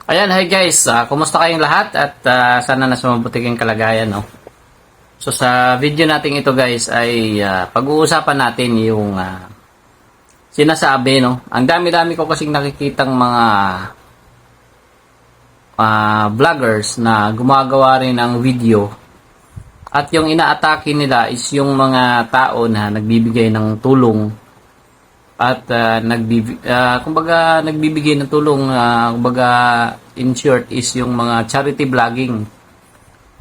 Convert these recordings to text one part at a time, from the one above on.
Ayan, hi guys. Kumusta kayong lahat at sana nasa mabuti kayong kalagayan, no? So sa video natin ito guys ay pag-uusapan natin yung sinasabi, no? Ang dami-dami ko kasing nakikitang mga vloggers na gumagawa rin ng video at yung inaatake nila is yung mga tao na nagbibigay ng tulong at kumbaga nagbibigay ng tulong, kumbaga in short is yung mga charity vlogging.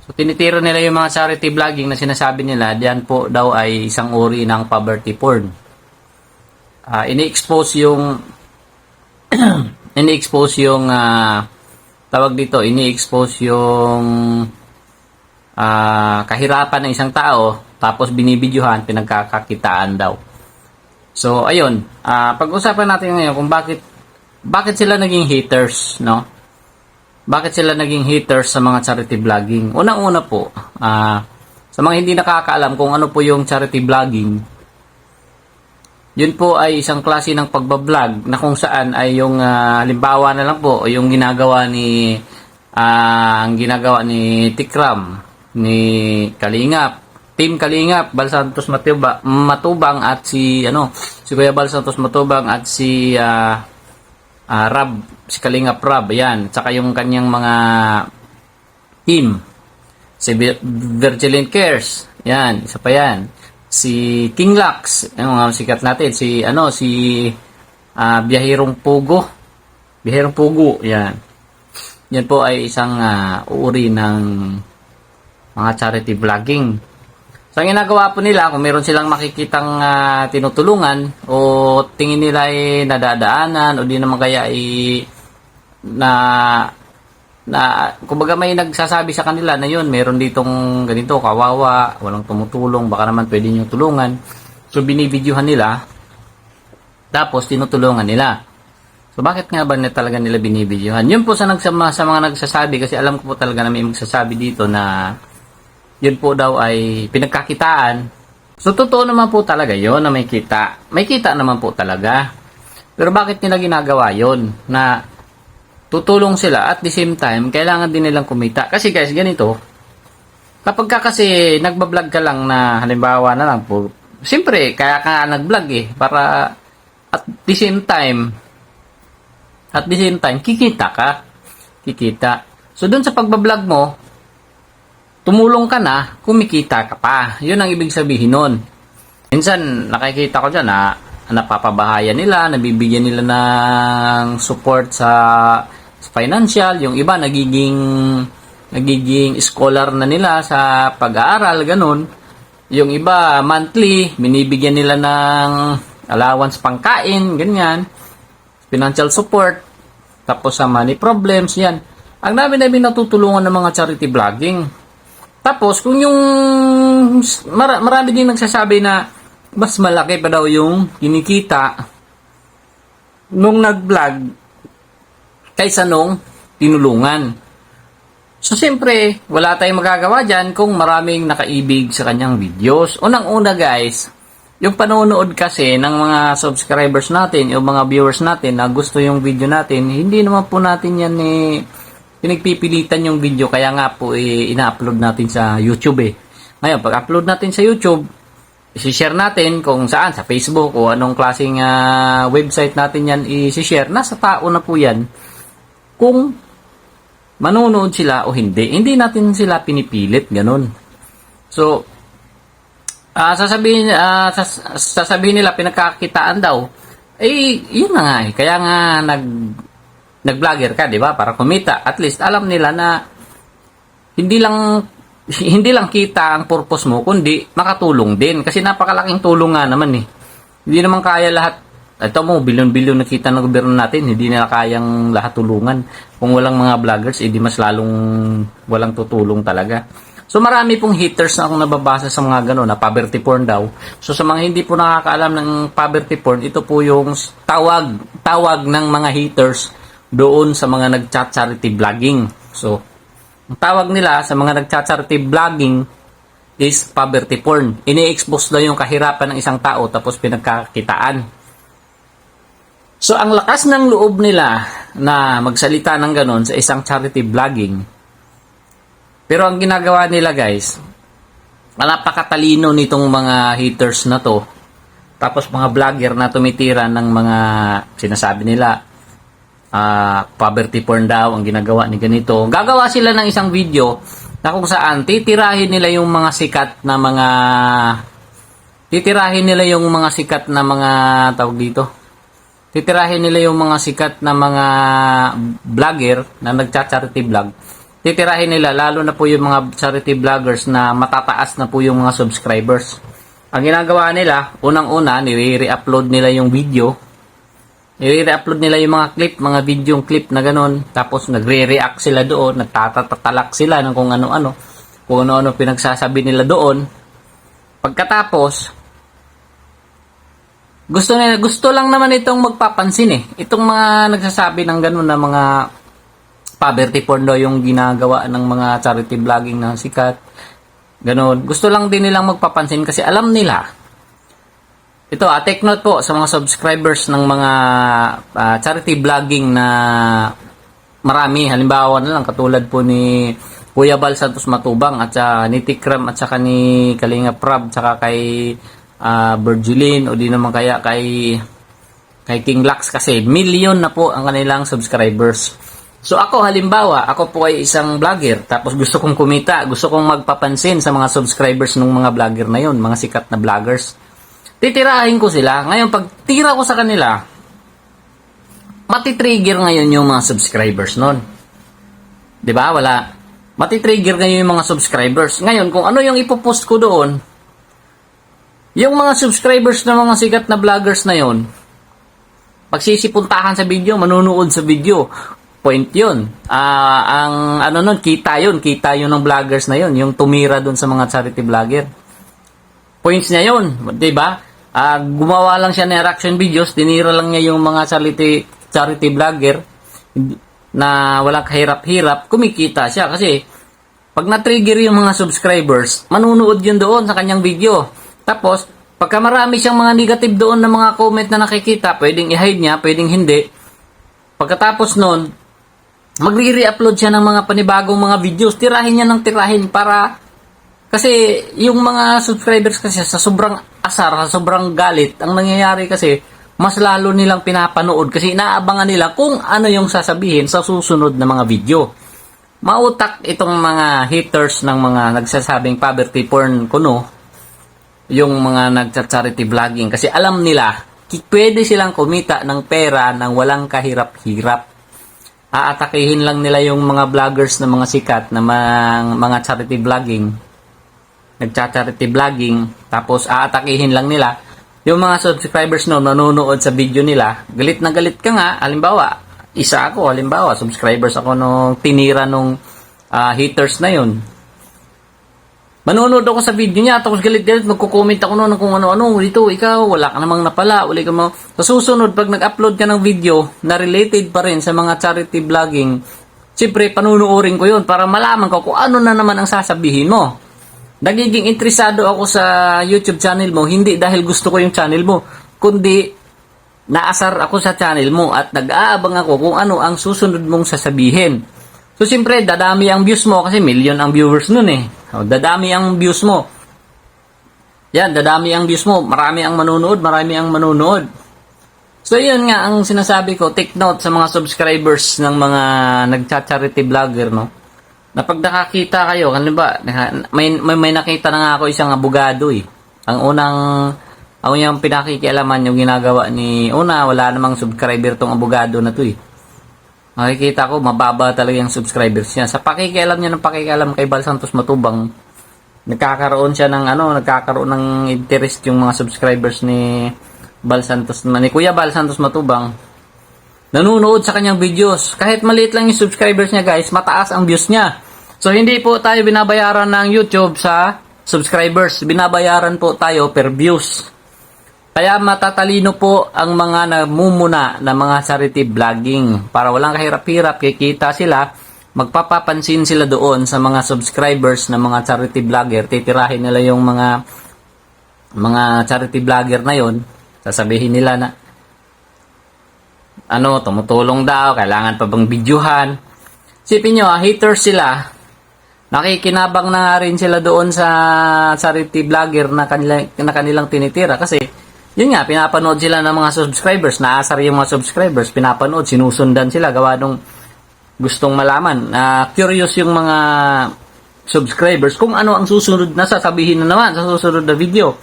So tinitiro nila yung mga charity vlogging na sinasabi nila diyan po daw ay isang uri ng poverty porn. Ini-expose yung tawag dito, ini-expose yung kahirapan ng isang tao tapos binibidyohan, pinagkakakitaan daw. So, ayun, pag-usapan natin ngayon kung bakit sila naging haters, no? Bakit sila naging haters sa mga charity vlogging? Unang-una po, sa mga hindi nakakaalam kung ano po yung charity vlogging, yun po ay isang klase ng pagbablog na kung saan ay yung halimbawa na lang po, yung ginagawa ni Tikram, ni Kalingap, Team Kalingap, Bal Santos Matubang at si Kuya Bal Santos Matubang at si Rab, si Kalingap Rab, yan, saka yung kanyang mga team, si Virgilin Cares, yan, isa pa yan, si King Lax, yung mga sikat natin, si Biyahirong Pugo, yan. Yan po ay isang uri ng mga charity vlogging. So, ang ginagawa po nila, kung meron silang makikitang tinutulungan o tingin nila ay nadadaanan o di naman kaya ay kumbaga may nagsasabi sa kanila na yun, meron ditong ganito, kawawa, walang tumutulong, baka naman pwede nyo tulungan. So, binibidyohan nila, tapos tinutulungan nila. So, bakit nga ba talaga nila binibidyohan? Yun po sa mga nagsasabi, kasi alam ko po talaga na may magsasabi dito na yun po daw ay pinagkakitaan. So, totoo naman po talaga yun na may kita. May kita naman po talaga. Pero bakit nila ginagawa yun? Na tutulong sila at the same time, kailangan din nilang kumita. Kasi guys, ganito, kapag kasi nagbablog ka lang na halimbawa na lang po, siyempre, kaya ka nag-vlog para at the same time, kikita ka. So, dun sa pagbablog mo, tumulong ka na, kumikita ka pa. Yun ang ibig sabihin nun. Minsan, nakikita ko dyan na napapabahayan nila, nabibigyan nila ng support sa financial. Yung iba, nagiging scholar na nila sa pag-aaral, ganun. Yung iba, monthly, binibigyan nila ng allowance pangkain, ganyan. Financial support. Tapos sa money problems, yan. Ang dami-dami natutulungan ng mga charity vlogging. Tapos, kung yung marami din nagsasabi na mas malaki pa daw yung kinikita nung nag-vlog kaysa nung tinulungan. So, siyempre, wala tayong magagawa dyan kung maraming nakaibig sa kanyang videos. Unang-una guys, yung panonood kasi ng mga subscribers natin, yung mga viewers natin na gusto yung video natin, hindi naman po natin yan pinagpipilitan yung video, kaya nga po ina-upload natin sa YouTube Ngayon, pag-upload natin sa YouTube, i-share natin kung saan, sa Facebook o anong klaseng website natin yan i-share. Nasa tao na po yan kung manonood sila o hindi. Hindi natin sila pinipilit, ganun. So, sasabihin nila pinagkakitaan daw. Yun na nga Kaya nga nag-vlogger ka, 'di ba? Para kumita. At least alam nila na hindi lang kita ang purpose mo, kundi makatulong din kasi napakalaking tulong nga naman Hindi naman kaya lahat. Ito mo, bilyon-bilyon na kita ng gobyerno natin, hindi nila kayang lahat tulungan. Kung walang mga vloggers, di mas lalong walang tutulong talaga. So marami pong haters na akong nababasa sa mga gano'n na poverty porn daw. So sa mga hindi po nakakaalam ng poverty porn, ito po yung tawag ng mga haters doon sa mga nag-charity vlogging. So, ang tawag nila sa mga nag-charity vlogging is poverty porn. Ini-expose daw yung kahirapan ng isang tao tapos pinagkakitaan. So, ang lakas ng loob nila na magsalita ng ganon sa isang charity vlogging. Pero ang ginagawa nila guys, napakatalino nitong mga haters na to. Tapos mga vlogger na tumitira ng mga sinasabi nila, poverty porn daw ang ginagawa ni ganito. Gagawa sila ng isang video na kung saan titirahin nila yung mga sikat na mga tawag dito. Titirahin nila yung mga sikat na mga vlogger na nagcha-charity vlog. Titirahin nila lalo na po yung mga charity vloggers na matataas na po yung mga subscribers. Ang ginagawa nila, unang-una, nire-upload nila yung video. Nire-upload nila yung mga clip, mga video clip na ganun. Tapos nagre-react sila doon, nagtatatalak sila ng kung ano-ano. Kung ano-ano pinagsasabi nila doon. Pagkatapos, gusto lang naman itong magpapansin eh. Itong mga nagsasabi ng ganun na mga poverty porn daw yung ginagawa ng mga charity vlogging na sikat. Ganon. Gusto lang din nilang magpapansin kasi alam nila. Ito, take note po sa mga subscribers ng mga charity vlogging na marami. Halimbawa na lang, katulad po ni Kuya Bal Santos Matubang at ni Tikram at saka ni Kalinga Prab at saka kay Bergulin o di naman kaya kay King Lax kasi million na po ang kanilang subscribers. So ako halimbawa, ako po ay isang vlogger tapos gusto kong kumita, gusto kong magpapansin sa mga subscribers ng mga vlogger na yon, mga sikat na vloggers. Titirahin ko sila. Ngayon pag tira ko sa kanila, matitrigger ngayon yung mga subscribers nun. 'Di ba? Wala. Matitrigger ngayon yung mga subscribers. Ngayon kung ano yung ipopost ko doon, yung mga subscribers ng mga sikat na vloggers na yon, pagsisipuntahan sa video, manunood sa video. Point yun. Ang ano nun, kita yun ng vloggers na yun, yung tumira dun sa mga charity vlogger. Points niya yun, diba? Gumawa lang siya ng reaction videos, tinira lang niya yung mga charity vlogger na walang kahirap-hirap, kumikita siya kasi pag na-trigger yung mga subscribers, manunood yun doon sa kanyang video. Tapos, pagka marami siyang mga negative doon na mga comment na nakikita, pwedeng i-hide niya, pwedeng hindi. Pagkatapos nun, magre-re-upload siya ng mga panibagong mga videos, tirahin niya ng tirahin para kasi yung mga subscribers kasi sa sobrang asar, sa sobrang galit, ang nangyayari kasi mas lalo nilang pinapanood kasi inaabangan nila kung ano yung sasabihin sa susunod na mga video. Mautak itong mga haters ng mga nagsasabing poverty porn kuno, yung mga nagcha-charity vlogging kasi alam nila pwede silang kumita ng pera nang walang kahirap-hirap. Aatakihin lang nila yung mga vloggers na mga sikat na mga charity vlogging, nagcha-charity vlogging, tapos aatakihin lang nila yung mga subscribers no nanonood sa video nila. Galit na galit ka nga, halimbawa, isa ako, halimbawa, subscribers ako nung tinira nung haters na yun. Manonood ako sa video niya, tapos galit-galit, magko-comment ako noon kung ano-ano, dito, ikaw, wala ka namang napala, wala ka mo. Sa susunod, pag nag-upload ka ng video na related pa rin sa mga charity vlogging, siyempre, panunuorin ko yun para malaman ko kung ano na naman ang sasabihin mo. Nagiging interesado ako sa YouTube channel mo, hindi dahil gusto ko yung channel mo, kundi naasar ako sa channel mo at nag-aabang ako kung ano ang susunod mong sasabihin. So, siyempre, dadami ang views mo kasi million ang viewers nun eh. O, dadami ang views mo. Yan, dadami ang views mo. Marami ang manonood. So, yun nga ang sinasabi ko. Take note sa mga subscribers ng mga nagcha-charity vlogger, no? Na pag nakakita kayo, ano ba, may nakita na nga ako isang abogado eh. Ang yung pinakikialaman yung ginagawa ni, wala namang subscriber tong abogado na to eh. Makikita ko, mababa talaga yung subscribers niya. Sa pakikialam niya ng pakikialam kay Bal Santos Matubang, nagkakaroon ng interest yung mga subscribers ni Kuya Bal Santos Matubang. Nanunood sa kanyang videos. Kahit maliit lang yung subscribers niya guys, mataas ang views niya. So, hindi po tayo binabayaran ng YouTube sa subscribers. Binabayaran po tayo per views. Kaya matatalino po ang mga namumuna na mga charity vlogging. Para walang kahirap-hirap, kikita sila, magpapapansin sila doon sa mga subscribers na mga charity vlogger. Titirahin nila yung mga charity vlogger na yon. Sasabihin nila na, tumutulong daw, kailangan pa bang videohan. Sipin nyo, haters sila, nakikinabang na nga rin sila doon sa charity vlogger na kanilang tinitira. Kasi, yun nga, pinapanood sila ng mga subscribers, naasar yung mga subscribers, pinapanood, sinusundan sila, gawa nung gustong malaman. Curious yung mga subscribers kung ano ang susunod na sasabihin na naman sa susunod na video.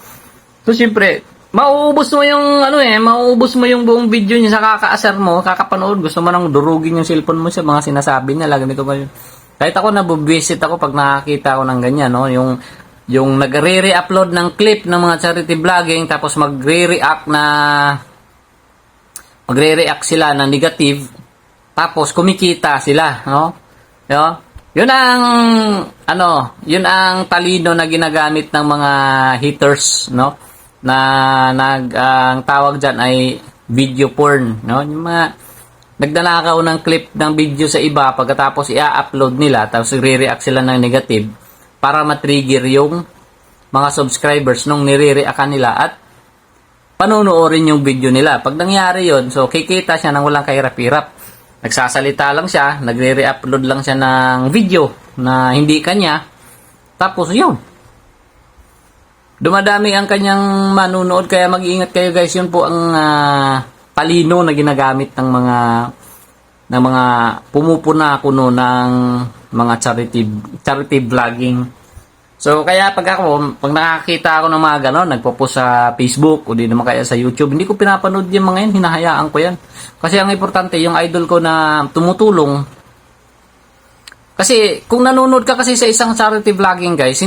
So, siyempre, mauubos mo yung buong video niya sa kakaasar mo, kakapanood, gusto mo nang durugin yung cellphone mo sa mga sinasabi niya, ganito ba yun. Kahit ako nabubwisit ako pag nakakita ko ng ganyan, no, yung nagre-re-upload ng clip ng mga charity vlogging, tapos magre-react sila na negative, tapos kumikita sila, no? Yun ang talino na ginagamit ng mga haters, no? Ang tawag dyan ay video porn, no? Yung mga nagdanakaw ng clip ng video sa iba, pagkatapos i-upload nila, tapos i-react sila ng negative para matrigger yung mga subscribers nung nire-reactan nila at panonoorin yung video nila. Pag nangyari yon, so kikita siya nang walang kahirap-hirap. Nagsasalita lang siya, nagre-re-upload lang siya ng video na hindi kanya, tapos yun, dumadami ang kanyang manunood. Kaya mag-iingat kayo guys, yun po ang talino na ginagamit ng mga pumupuna kuno ng mga charity vlogging. So kaya pag nakakita ako ng mga ganon, nagpo-post sa Facebook o di naman kaya sa YouTube, hindi ko pinapanood yung mga yan, hinahayaan ko yan. Kasi ang importante, yung idol ko na tumutulong. Kasi kung nanonood ka kasi sa isang charity vlogging guys,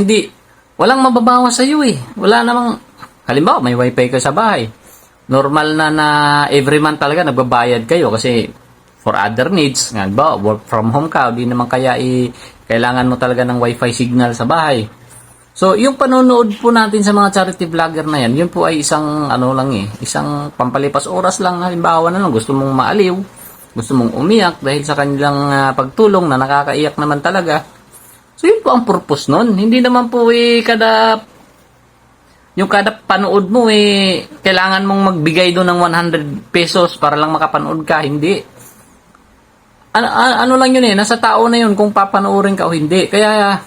walang mababawas sa iyo eh. Wala namang, halimbawa may wifi ka sa bahay. Normal na every month talaga nagbabayad kayo kasi for other needs. Nga ba, work from home ka, di naman kaya kailangan mo talaga ng wifi signal sa bahay. So, yung panonood po natin sa mga charity vlogger na yan, yun po ay isang isang pampalipas oras lang. Halimbawa na lang, gusto mong maaliw, gusto mong umiyak dahil sa kanilang pagtulong na nakakaiyak naman talaga. So, yun po ang purpose nun. Hindi naman po kada panood mo kailangan mong magbigay doon ng 100 pesos para lang makapanood ka. Hindi. Ano lang yun nasa tao na yun kung papanoorin ka o hindi. Kaya,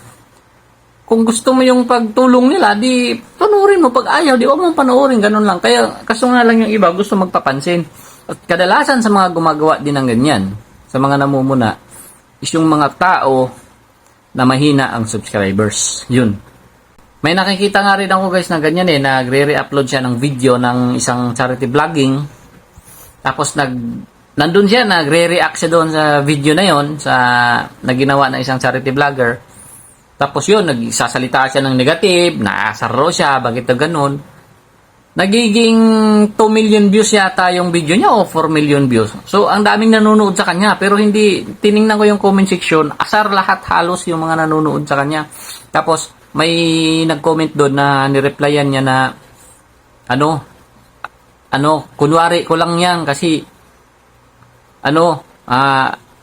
kung gusto mo yung pagtulong nila, di panoorin mo. Pag ayaw, di huwag mong panoorin. Ganun lang. Kaya, kaso nga lang yung iba, gusto magpapansin. At kadalasan sa mga gumagawa din ng ganyan, sa mga namumuna, is yung mga tao na mahina ang subscribers. Yun. May nakikita nga rin ako guys na ganyan nagre-re-upload siya ng video ng isang charity vlogging. Tapos nandun siya, nagre-react siya doon sa video na yon na ginawa ng isang charity vlogger. Tapos yun, nagsasalita siya ng negative, naasar siya, bakit na ganun. Nagiging 2 million views yata yung video niya o 4 million views. So, ang daming nanonood sa kanya. Pero hindi, tiningnan ko yung comment section, asar lahat halos yung mga nanonood sa kanya. Tapos, may nag-comment doon na nireplyan niya na, kunwari ko lang yan kasi,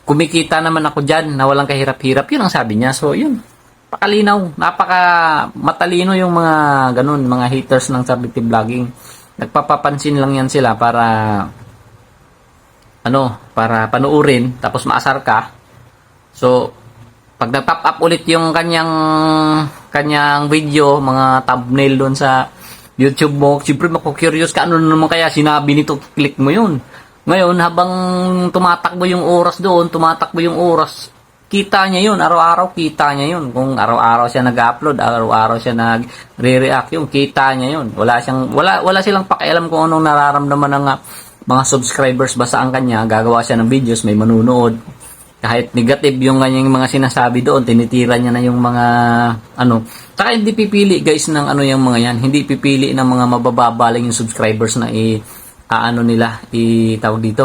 kumikita naman ako dyan na walang kahirap-hirap. Yun ang sabi niya. So, yun. Pakalinaw, matalino yung mga ganun, mga haters ng charity vlogging. Nagpapapansin lang yan sila para panuurin, tapos maasar ka. So, pag nag-pop up ulit yung kanyang video, mga thumbnail doon sa YouTube mo, siyempre maku-curious ka, ano naman kaya sinabi nito, click mo yun. Ngayon, habang tumatakbo yung oras, kita niya yun, araw-araw kita niya yun. Kung araw-araw siya nag-upload, araw-araw siya nag-re-react, yung kita niya yun. Wala silang pakialam kung anong nararamdaman ng mga subscribers basta ang kanya. Gagawa siya ng videos, may manunood. Kahit negative yung kanyang mga sinasabi doon, tinitira niya na yung mga Saka hindi pipili guys ng yung mga yan. Hindi pipili ng mga mabababaling yung subscribers na tawag dito.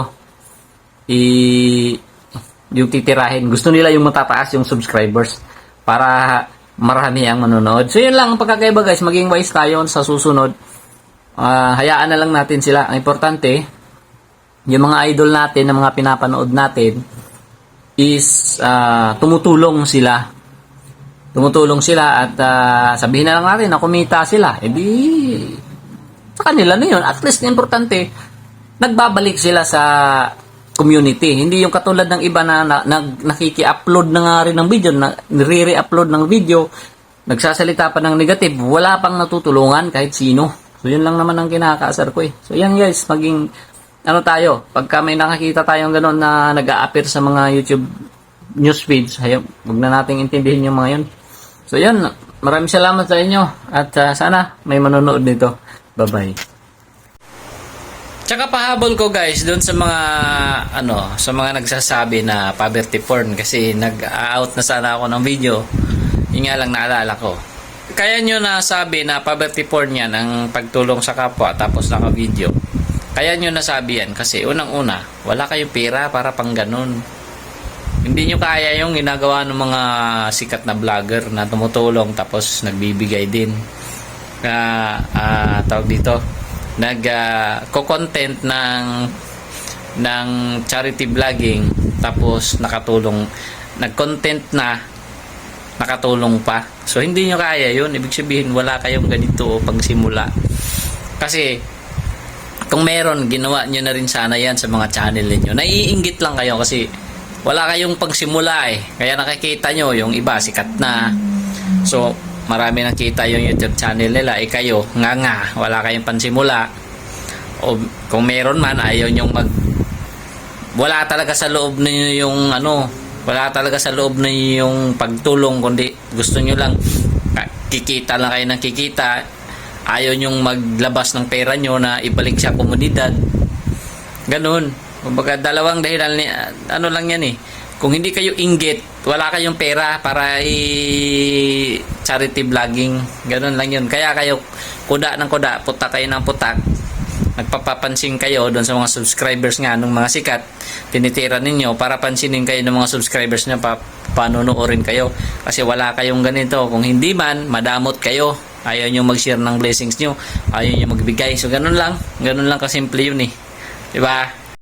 Yung titirahin. Gusto nila yung matataas yung subscribers para marami ang manonood. So, yun lang ang pagkakaiba guys. Maging wise tayo sa susunod. Hayaan na lang natin sila. Ang importante, yung mga idol natin, na mga pinapanood natin, is tumutulong sila. At sabihin na lang natin na kumita sila. Sa kanila na yun. At least, importante, nagbabalik sila sa community. Hindi yung katulad ng iba na, nakiki-upload na nga rin ng video, nire-upload ng video, nagsasalita pa ng negative, wala pang natutulungan kahit sino. So, yun lang naman ang kinakaasar ko eh. So, yan guys, maging, tayo, pagka may nakakita tayong gano'n na nag-a-appear sa mga YouTube news feeds, huwag na nating intindihin yung mga yun. So, yan, maraming salamat sa inyo at sana may manonood nito. Bye-bye. Tsaka pahabol ko guys doon sa mga sa mga nagsasabi na poverty porn kasi nag-out na sana ako ng video. Yung nga lang naalala ko. Kaya nyo nasabi na poverty porn yan ang pagtulong sa kapwa tapos naka-video. Kaya nyo nasabi yan kasi unang-una, wala kayong pera para pang ganun. Hindi nyo kaya yung ginagawa ng mga sikat na vlogger na tumutulong tapos nagbibigay din. Tawag dito, nag-content ng charity vlogging tapos nakatulong, nag-content na nakatulong pa. So, hindi nyo kaya yun. Ibig sabihin, wala kayong ganito pang simula. Kasi, kung meron, ginawa nyo na rin sana yan sa mga channel ninyo. Naiinggit lang kayo kasi wala kayong pagsimula eh. Kaya nakikita nyo, yung iba, sikat na. So, marami nakita yung YouTube channel nila. Kayo, nga, wala kayong pansimula. O, kung meron man, ayaw nyo wala talaga sa loob ninyo yung wala talaga sa loob na yung pagtulong, kundi gusto nyo lang kikita lang kayo ng kikita, ayaw nyong maglabas ng pera nyo na ibalik sa komunidad, ganun. Kumbaga dalawang dahilan lang yan eh. Kung hindi kayo inggit, wala kayong pera para charity vlogging, ganun lang yun. Kaya kayo kuda ng kuda, putak kayo ng putak, nagpapapansin kayo doon sa mga subscribers nga ng mga sikat, tinitira ninyo para pansinin kayo ng mga subscribers nyo, panunuorin kayo kasi wala kayong ganito. Kung hindi man, madamot kayo, ayaw nyo mag-share ng blessings nyo, ayaw nyo magbigay. So ganun lang kasimple yun eh, diba?